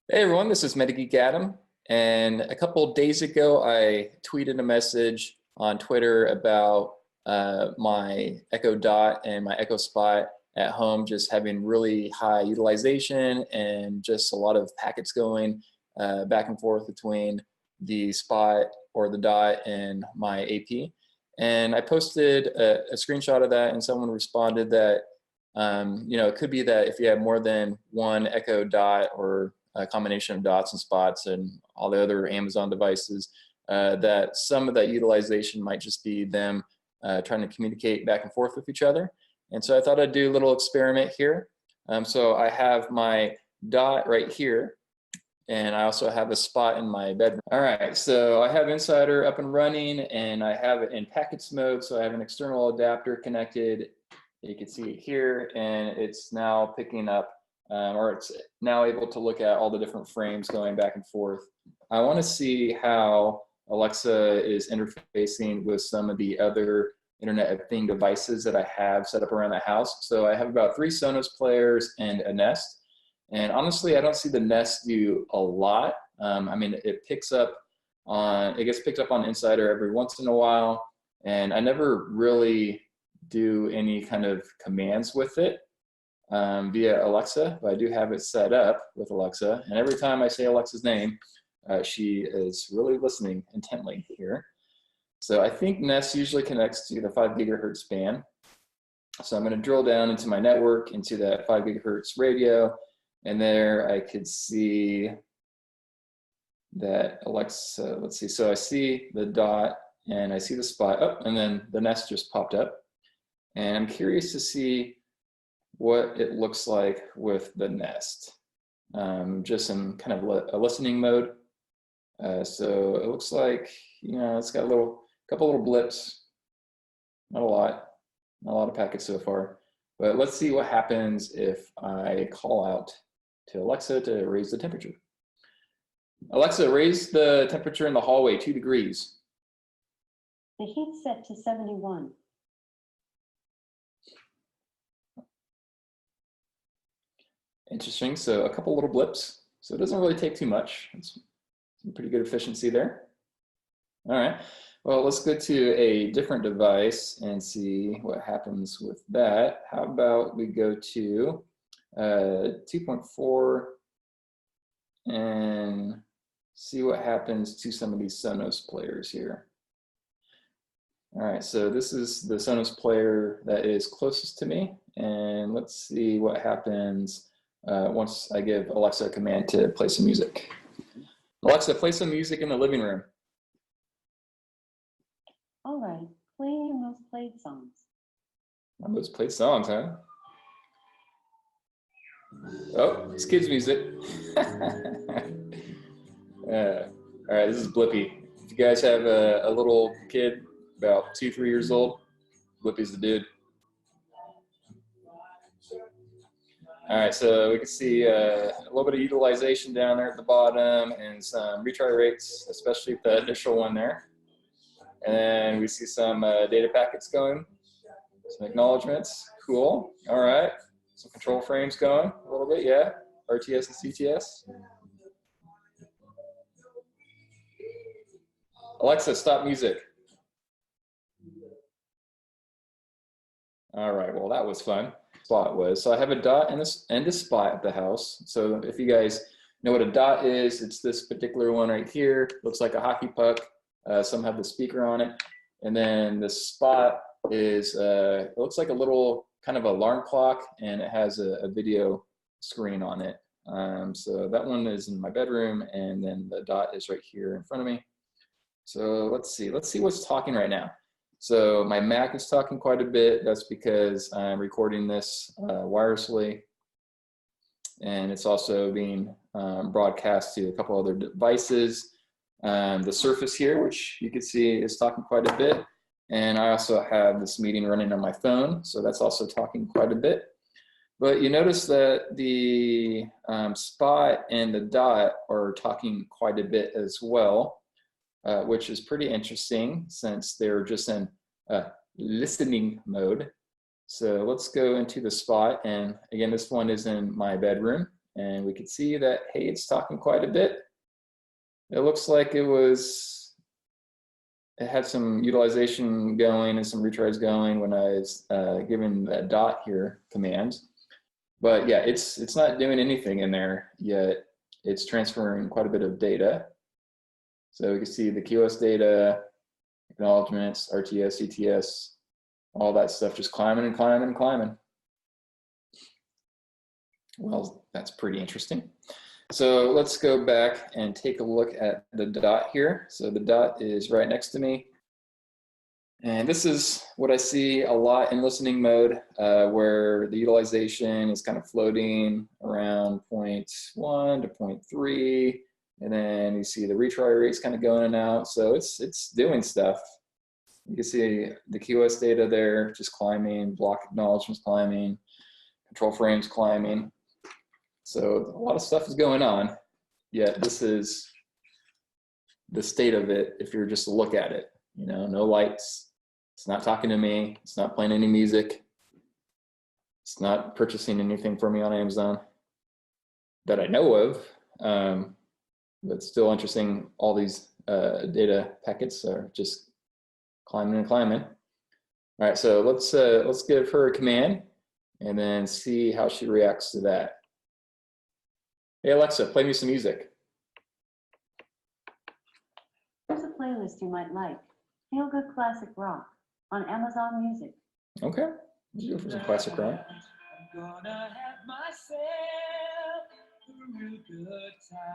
Hey everyone, this is MetaGeek Adam, and a couple of days ago I tweeted a message on Twitter about my Echo Dot and my Echo Spot at home just having really high utilization and just a lot of packets going back and forth between the Spot or the Dot and my AP. And I posted a screenshot of that, and someone responded that it could be that if you have more than one Echo Dot or a combination of dots and spots and all the other Amazon devices, that some of that utilization might just be them trying to communicate back and forth with each other. And so I thought I'd do a little experiment here. So I have my dot right here, and I also have a spot in my bedroom. All right, so I have inSSIDer up and running, and I have it in packets mode. So I have an external adapter connected. You can see it here, and it's now picking up or it's now able to look at all the different frames going back and forth. I want to see how Alexa is interfacing with some of the other Internet of Things devices that I have set up around the house. So I have about 3 Sonos players and a Nest. And honestly, I don't see the Nest do a lot. I mean, it gets picked up on inSSIDer every once in a while, and I never really do any kind of commands with it via Alexa, but I do have it set up with Alexa, and every time I say Alexa's name, she is really listening intently here. So I think Nest usually connects to the 5 gigahertz band. So I'm going to drill down into my network, into that 5 gigahertz radio, and there I could see that Alexa, let's see, so I see the dot and I see the spot, oh, and then the Nest just popped up. And I'm curious to see what it looks like with the Nest. Just in kind of a listening mode. So it looks like, it's got a couple little blips, not a lot of packets so far. But let's see what happens if I call out to Alexa to raise the temperature. Alexa, raise the temperature in the hallway 2 degrees. The heat's set to 71. Interesting, so a couple little blips. So it doesn't really take too much. It's some pretty good efficiency there. All right, well, let's go to a different device and see what happens with that. How about we go to 2.4 and see what happens to some of these Sonos players here. All right, so this is the Sonos player that is closest to me, and let's see what happens once I give Alexa a command to play some music. Alexa, play some music in the living room. All right, play your most played songs. My most played songs, huh? Oh, it's kids' music. All right, this is Blippi. If you guys have a little kid about 2-3 years old, Blippi's the dude. All right, so we can see a little bit of utilization down there at the bottom and some retry rates, especially the initial one there. And then we see some data packets going, some acknowledgements. Cool. All right, some control frames going a little bit, yeah. RTS and CTS. Alexa, stop music. All right, well, that was fun. Spot was. So I have a dot and a spot at the house. So if you guys know what a dot is, it's this particular one right here. Looks like a hockey puck. Some have the speaker on it. And then the spot is, it looks like a little kind of alarm clock, and it has a video screen on it. So that one is in my bedroom, and then the dot is right here in front of me. So let's see what's talking right now. So my Mac is talking quite a bit. That's because I'm recording this wirelessly, and it's also being broadcast to a couple other devices. The Surface here, which you can see is talking quite a bit, and I also have this meeting running on my phone, so that's also talking quite a bit. But you notice that the spot and the dot are talking quite a bit as well. Which is pretty interesting since they're just in listening mode. So let's go into the spot, and again, this one is in my bedroom, and we could see that, hey, it's talking quite a bit. It looks like it had some utilization going and some retries going when I was given that dot here command. But yeah, it's not doing anything in there yet. It's transferring quite a bit of data. So we can see the QoS data, acknowledgements, RTS, ETS, all that stuff just climbing and climbing and climbing. Well, that's pretty interesting. So let's go back and take a look at the dot here. So the dot is right next to me. And this is what I see a lot in listening mode, where the utilization is kind of floating around 0.1 to 0.3. And then you see the retry rates kind of going in and out. So it's doing stuff. You can see the QoS data there just climbing, block acknowledgements climbing, control frames climbing. So a lot of stuff is going on, yet this is the state of it if you're just to look at it. You know, no lights, it's not talking to me, it's not playing any music, it's not purchasing anything for me on Amazon that I know of, but still interesting. All these data packets are just climbing and climbing. All right, so let's give her a command and then see how she reacts to that. Hey Alexa, play me some music. Here's a playlist you might like. Feel Good Classic Rock on Amazon Music. Okay, let's go for some classic rock.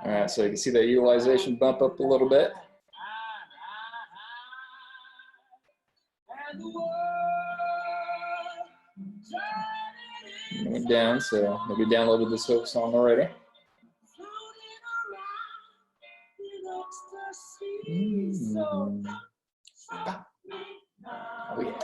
All right, so you can see that utilization bump up a little bit. Bring it down, so maybe downloaded this whole song already. Oh yeah.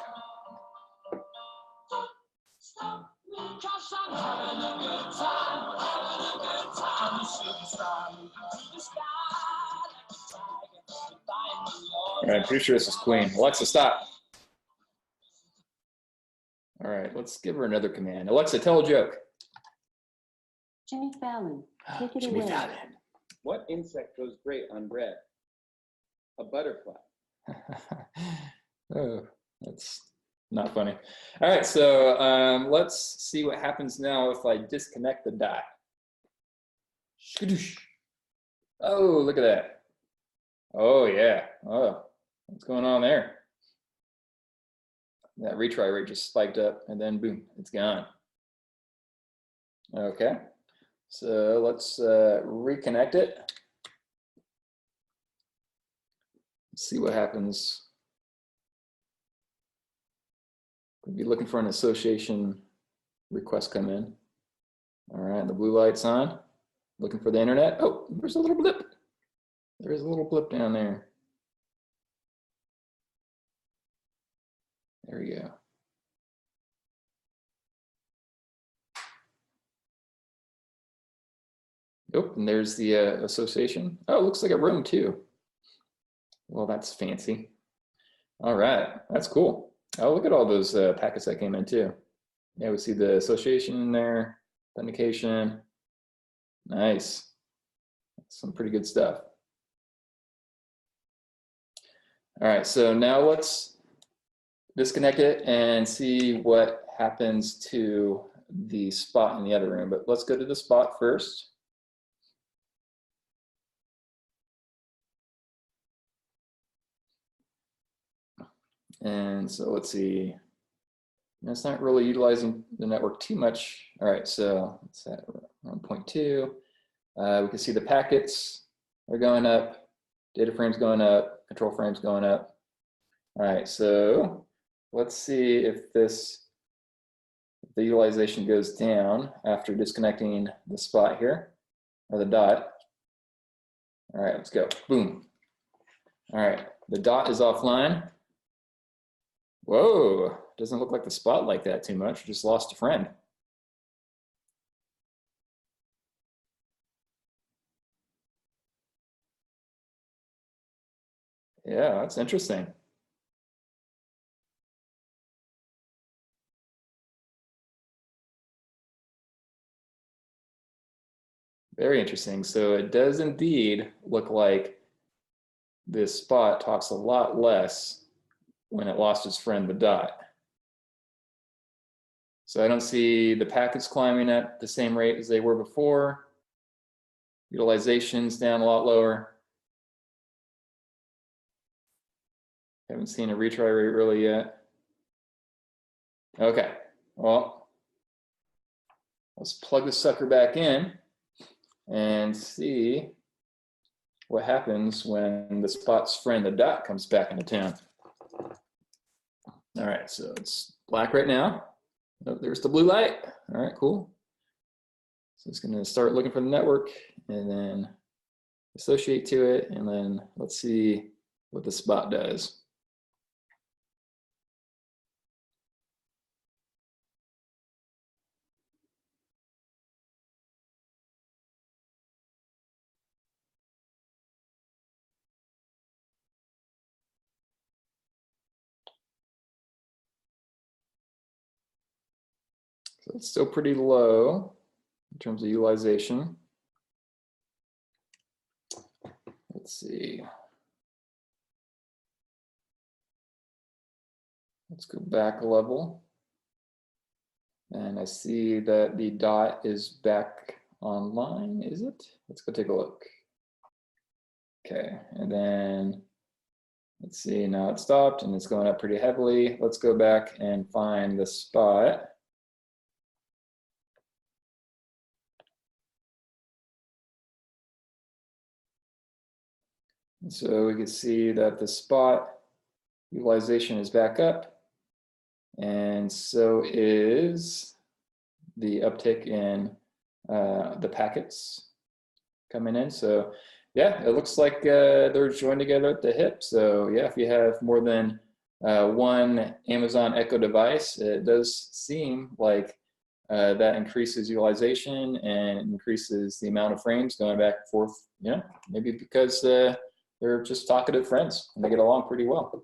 All right, pretty sure this is Queen. Alexa, stop. All right, let's give her another command. Alexa, tell a joke. Jimmy Fallon, take it Jimmy away. Fallon. What insect goes great on bread? A butterfly. Oh, that's not funny. All right, so let's see what happens now if I disconnect the dot. Skadoosh. Oh, look at that. Oh, yeah. Oh, what's going on there? That retry rate just spiked up and then boom, it's gone. Okay, so let's reconnect it. Let's see what happens. We'll be looking for an association request come in. All right, the blue light's on. Looking for the internet. Oh, there's a little blip. There's a little blip down there. There we go. Oh, and there's the association. Oh, it looks like a room too. Well, that's fancy. All right, that's cool. Oh, look at all those packets that came in too. Yeah, we see the association in there, authentication. Nice. Some pretty good stuff. All right, so now let's disconnect it and see what happens to the spot in the other room. But let's go to the spot first. And so let's see. It's not really utilizing the network too much. All right, so it's at around 0.2. We can see the packets are going up, data frames going up, control frames going up. All right, so let's see if the utilization goes down after disconnecting the spot here, or the dot. All right, let's go, boom. All right, the dot is offline. Whoa, doesn't look like the spot like that too much, just lost a friend. Yeah, that's interesting. Very interesting. So it does indeed look like this Spot talks a lot less when it lost its friend, the Dot. So I don't see the packets climbing at the same rate as they were before. Utilization's down a lot lower. Haven't seen a retry rate really yet. Okay, well, let's plug this sucker back in and see what happens when the Spot's friend, the Dot, comes back into town. All right, so it's black right now. Oh, there's the blue light. All right, cool. So it's gonna start looking for the network and then associate to it, and then let's see what the Spot does. So it's still pretty low in terms of utilization. Let's see. Let's go back a level. And I see that the Dot is back online, is it? Let's go take a look. Okay, and then let's see, now it stopped and it's going up pretty heavily. Let's go back and find the Spot. And so we can see that the Spot utilization is back up, and so is the uptick in the packets coming in. So yeah, it looks like they're joined together at the hip. So yeah, if you have more than one Amazon Echo device, it does seem like that increases utilization and increases the amount of frames going back and forth. You know, maybe because they're just talkative friends and they get along pretty well.